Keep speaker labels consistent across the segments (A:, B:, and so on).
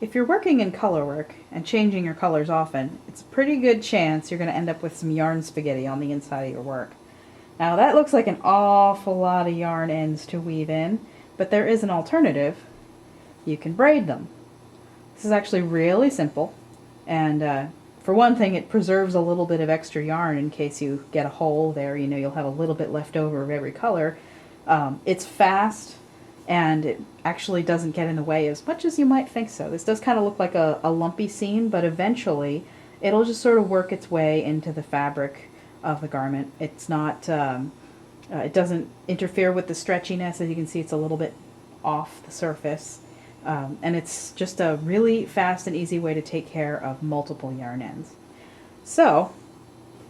A: If you're working in color work and changing your colors often, it's a pretty good chance you're going to end up with some yarn spaghetti on the inside of your work. Now that looks like an awful lot of yarn ends to weave in, but there is an alternative. You can braid them. This is actually really simple, and for one thing, it preserves a little bit of extra yarn in case you get a hole there. You know, you'll have a little bit left over of every color. It's fast, and it actually doesn't get in the way as much as you might think so. This does kind of look like a lumpy seam, but eventually it'll just sort of work its way into the fabric of the garment. It's not, it doesn't interfere with the stretchiness. As you can see, it's a little bit off the surface. And it's just a really fast and easy way to take care of multiple yarn ends. So,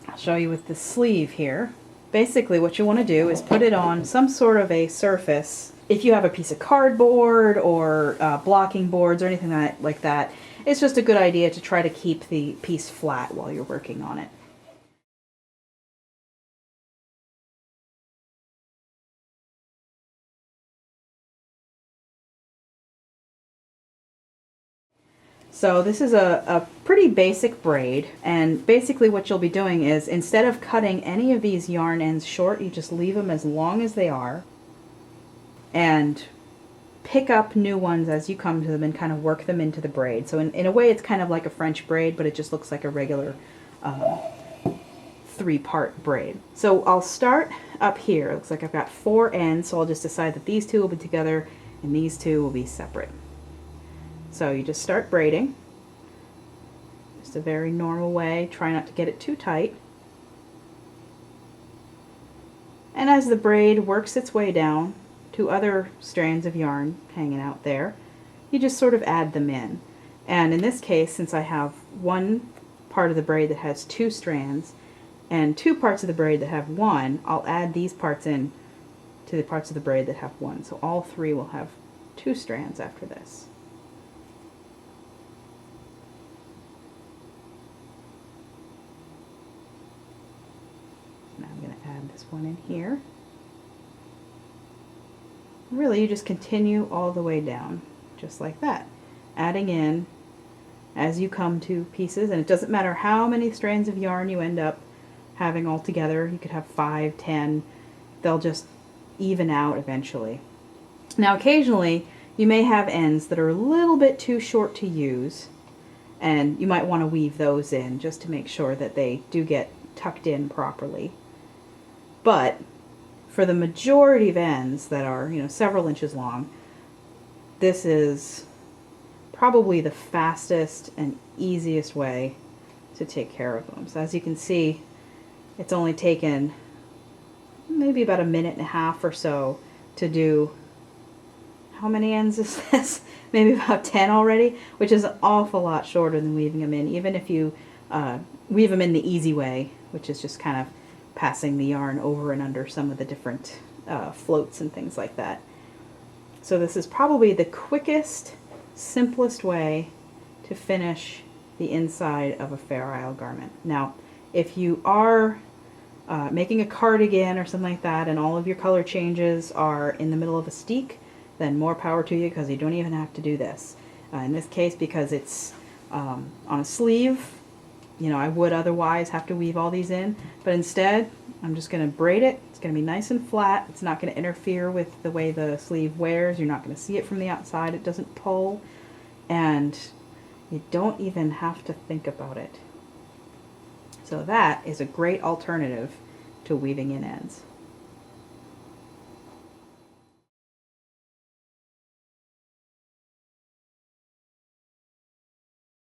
A: I'll show you with the sleeve here. Basically what you want to do is put it on some sort of a surface. If you have a piece of cardboard or blocking boards or anything like that, it's just a good idea to try to keep the piece flat while you're working on it. So this is a pretty basic braid, and basically what you'll be doing is, instead of cutting any of these yarn ends short, you just leave them as long as they are and pick up new ones as you come to them and kind of work them into the braid. So in a way it's kind of like a French braid, but it just looks like a regular three-part braid. So I'll start up here. It looks like I've got 4 ends, so I'll just decide that these two will be together and these two will be separate. So you just start braiding, just a very normal way. Try not to get it too tight. And as the braid works its way down to other strands of yarn hanging out there, you just sort of add them in. And in this case, since I have one part of the braid that has 2 strands and 2 parts of the braid that have 1, I'll add these parts in to the parts of the braid that have 1. So all 3 will have 2 strands after this. Now I'm going to add this one in here. Really, you just continue all the way down, just like that, adding in as you come to pieces, and it doesn't matter how many strands of yarn you end up having all together. You could have 5, 10, they'll just even out eventually. Now occasionally you may have ends that are a little bit too short to use, and you might want to weave those in just to make sure that they do get tucked in properly. But for the majority of ends that are, you know, several inches long, this is probably the fastest and easiest way to take care of them. So as you can see, it's only taken maybe about 1.5 minutes or so to do, how many ends is this? Maybe about 10 already, which is an awful lot shorter than weaving them in, even if you weave them in the easy way, which is just kind of passing the yarn over and under some of the different floats and things like that. So this is probably the quickest, simplest way to finish the inside of a Fair Isle garment. Now, if you are making a cardigan or something like that and all of your color changes are in the middle of a steek, then more power to you, because you don't even have to do this. In this case, because it's on a sleeve, you know, I would otherwise have to weave all these in, but instead I'm just going to braid it. It's going to be nice and flat. It's not going to interfere with the way the sleeve wears. You're not going to see it from the outside. It doesn't pull, and you don't even have to think about it. So that is a great alternative to weaving in ends.